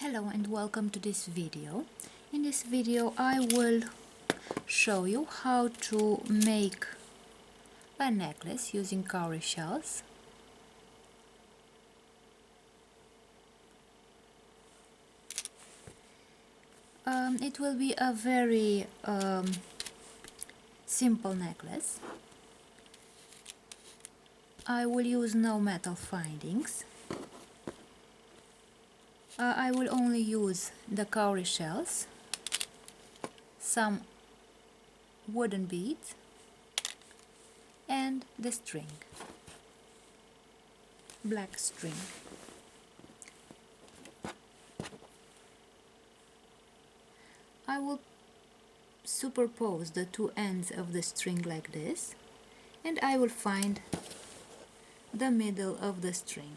Hello and welcome to this video. In this video I will show you how to make a necklace using cowrie shells. It will be a very simple necklace. I will use no metal findings. I will only use the cowrie shells, some wooden beads and the string, black string. I will superpose the two ends of the string like this, and I will find the middle of the string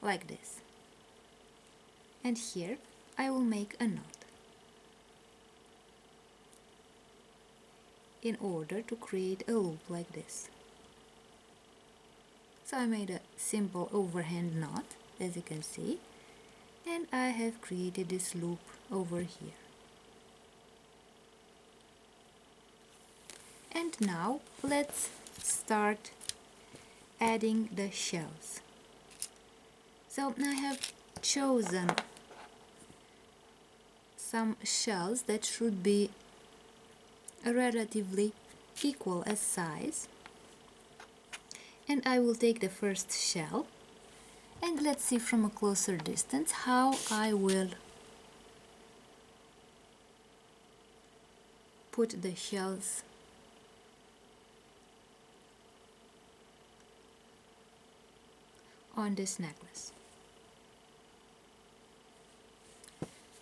like this, and here I will make a knot in order to create a loop like this. So I made a simple overhand knot, as you can see, and I have created this loop over here. And now let's start adding the shells. So I have chosen some shells that should be relatively equal as size, and I will take the first shell and let's see from a closer distance how I will put the shells on this necklace.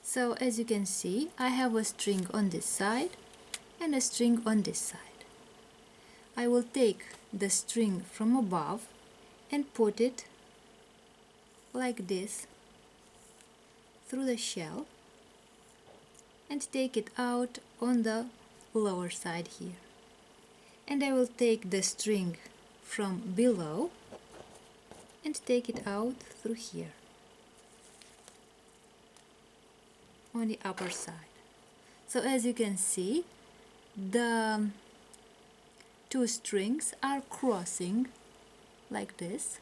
So as you can see, I have a string on this side and a string on this side. I will take the string from above and put it like this through the shell and take it out on the lower side here. And I will take the string from below and take it out through here on the upper side. So as you can see, the two strings are crossing like this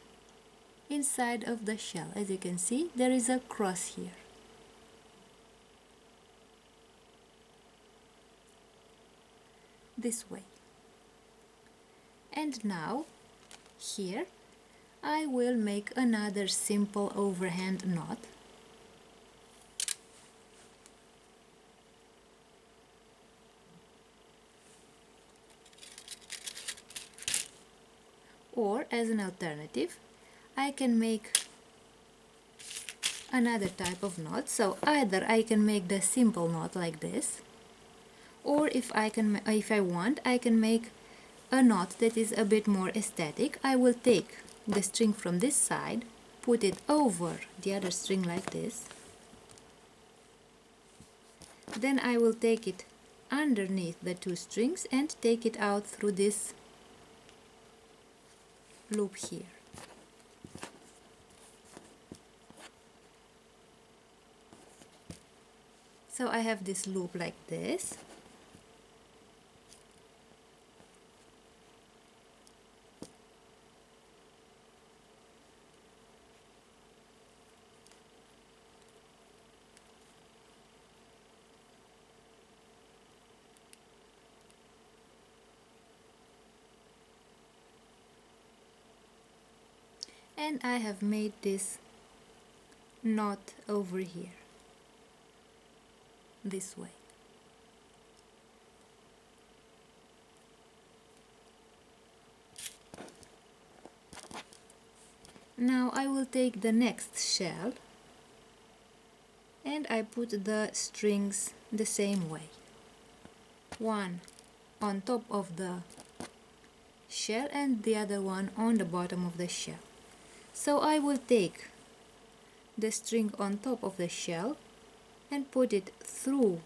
inside of the shell. As you can see, there is a cross here. This way. And now here I will make another simple overhand knot. Or as an alternative, I can make another type of knot. So either I can make the simple knot like this, or if I want, I can make a knot that is a bit more aesthetic. I will take the string from this side, put it over the other string like this, then I will take it underneath the two strings and take it out through this loop here. So I have this loop like this. And I have made this knot over here, this way. Now I will take the next shell and I put the strings the same way. One on top of the shell and the other one on the bottom of the shell. So I will take the string on top of the shell and put it through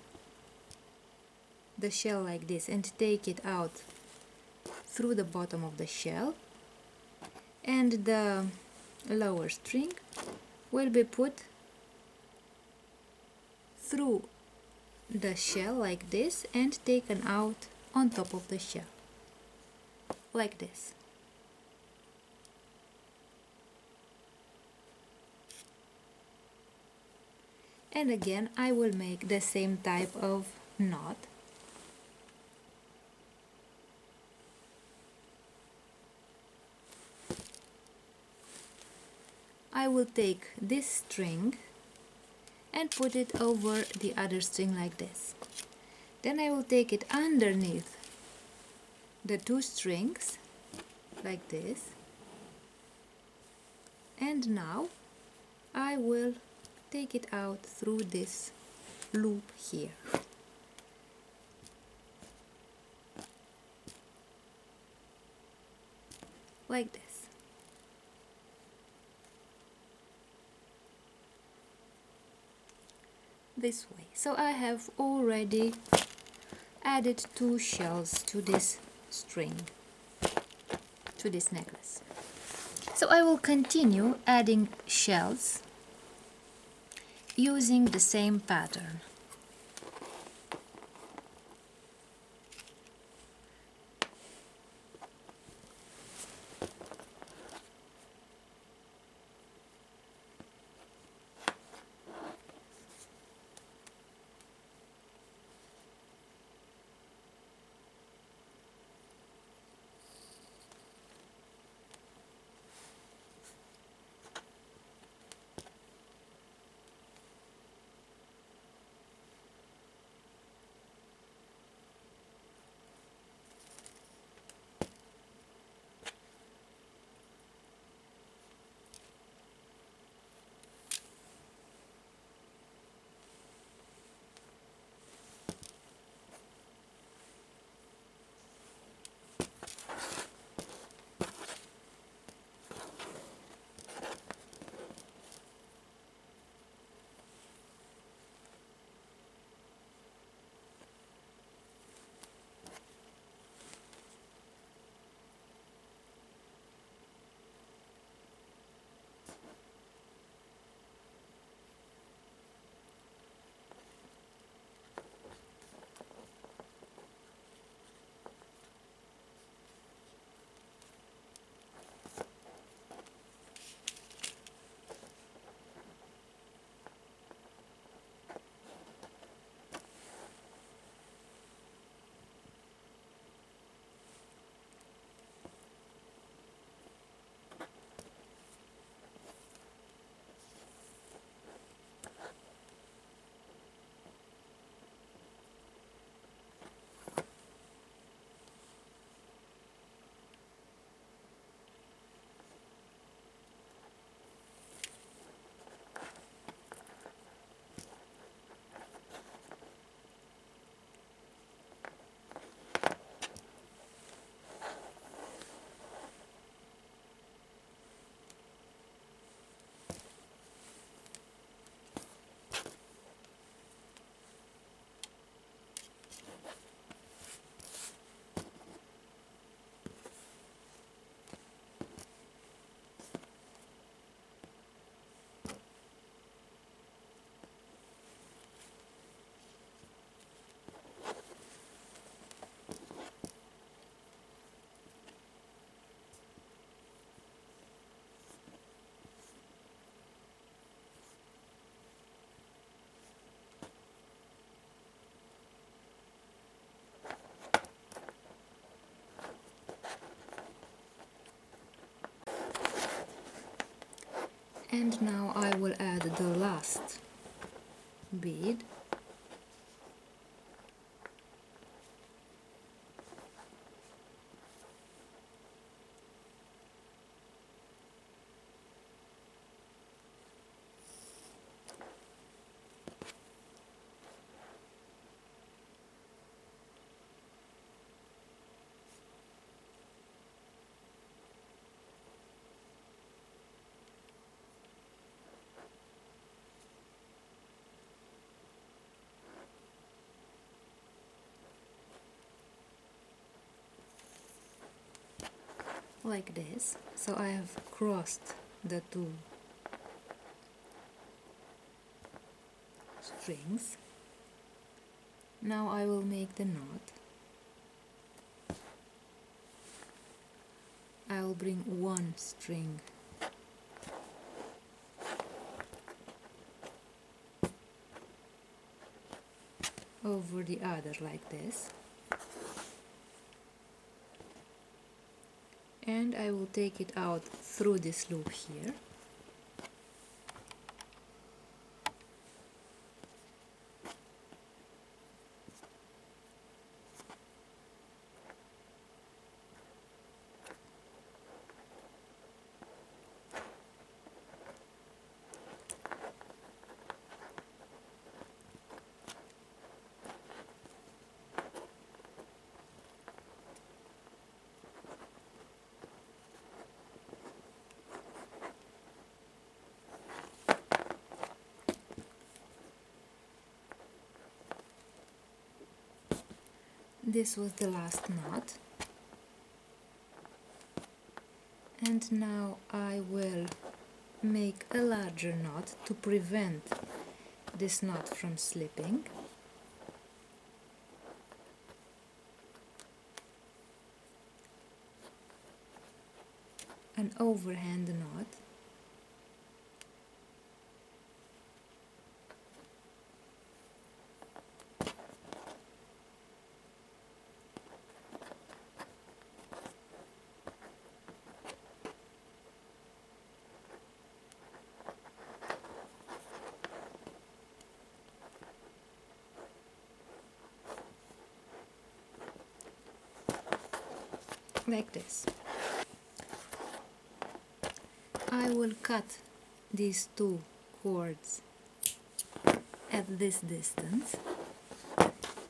the shell like this and take it out through the bottom of the shell, and the lower string will be put through the shell like this and taken out on top of the shell like this. And again I will make the same type of knot. I will take this string and put it over the other string like this. Then I will take it underneath the two strings like this, and now I will take it out through this loop here. Like this. This way. So I have already added two shells to this string, to this necklace. So I will continue adding shells using the same pattern. And now I will add the last bead. Like this. So I have crossed the two strings. Now I will make the knot. I will bring one string over the other like this, and I will take it out through this loop here. This was the last knot, and now I will make a larger knot to prevent this knot from slipping. An overhand knot. Like this. I will cut these two cords at this distance,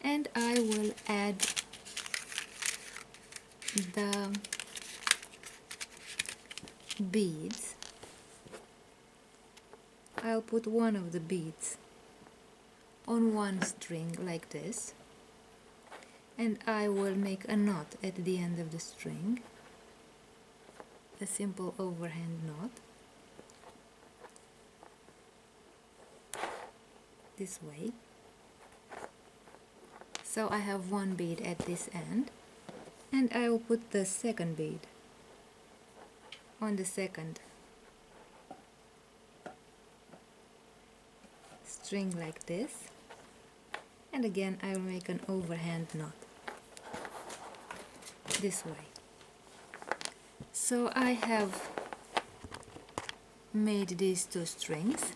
and I will add the beads. I'll put one of the beads on one string like this, and I will make a knot at the end of the string, a simple overhand knot, this way. So I have one bead at this end, and I will put the second bead on the second string like this, and again I will make an overhand knot this way. So I have made these two strings,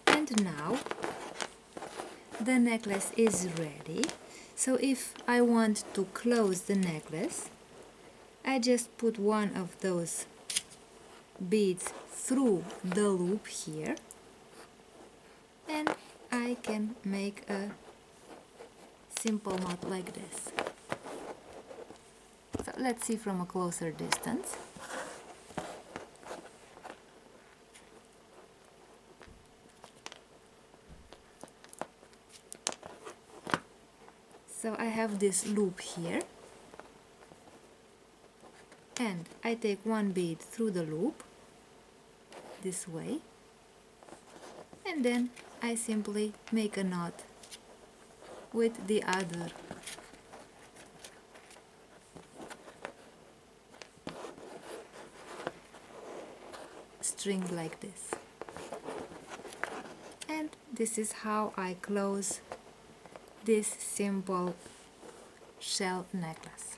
and now the necklace is ready. So if I want to close the necklace, I just put one of those beads through the loop here, and I can make a simple knot like this. So let's see from a closer distance. So I have this loop here, and I take one bead through the loop this way, and then I simply make a knot with the other string like this. And this is how I close this simple shell necklace.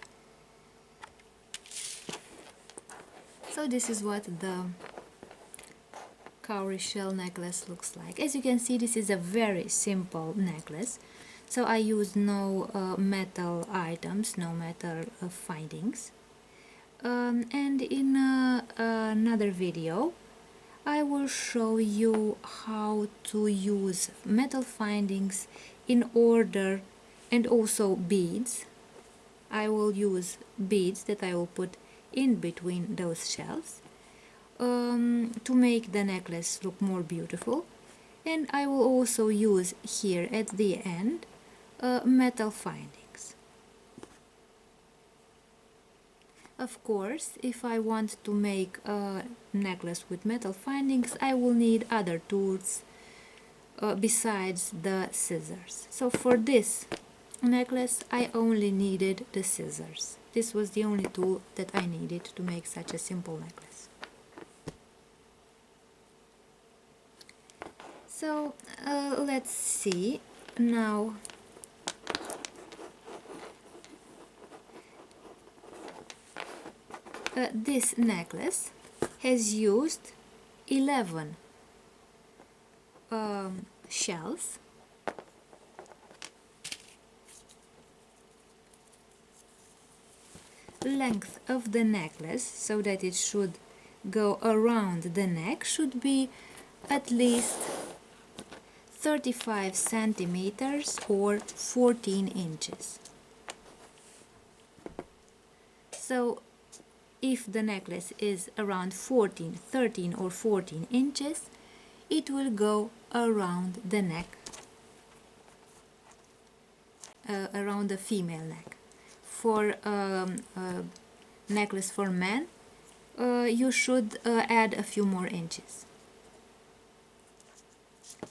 So this is what the cowrie shell necklace looks like. As you can see, this is a very simple necklace. So I used no metal items, no metal findings. And in another video I will show you how to use metal findings in order, and also beads. I will use beads that I will put in between those shells to make the necklace look more beautiful. And I will also use here at the end metal findings. Of course, if I want to make a necklace with metal findings, I will need other tools besides the scissors. So for this, necklace, I only needed the scissors. This was the only tool that I needed to make such a simple necklace. So let's see now. This necklace has used 11 shells. Length of the necklace, so that it should go around the neck, should be at least 35 centimeters or 14 inches. So if the necklace is around 13 or 14 inches, it will go around the neck, around the female neck. For a necklace for men, you should add a few more inches.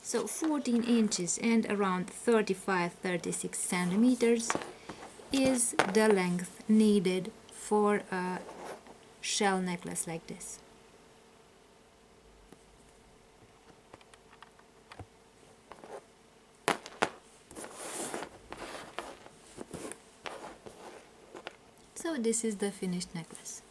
So 14 inches and around 35-36 centimeters is the length needed for a shell necklace like this. So this is the finished necklace.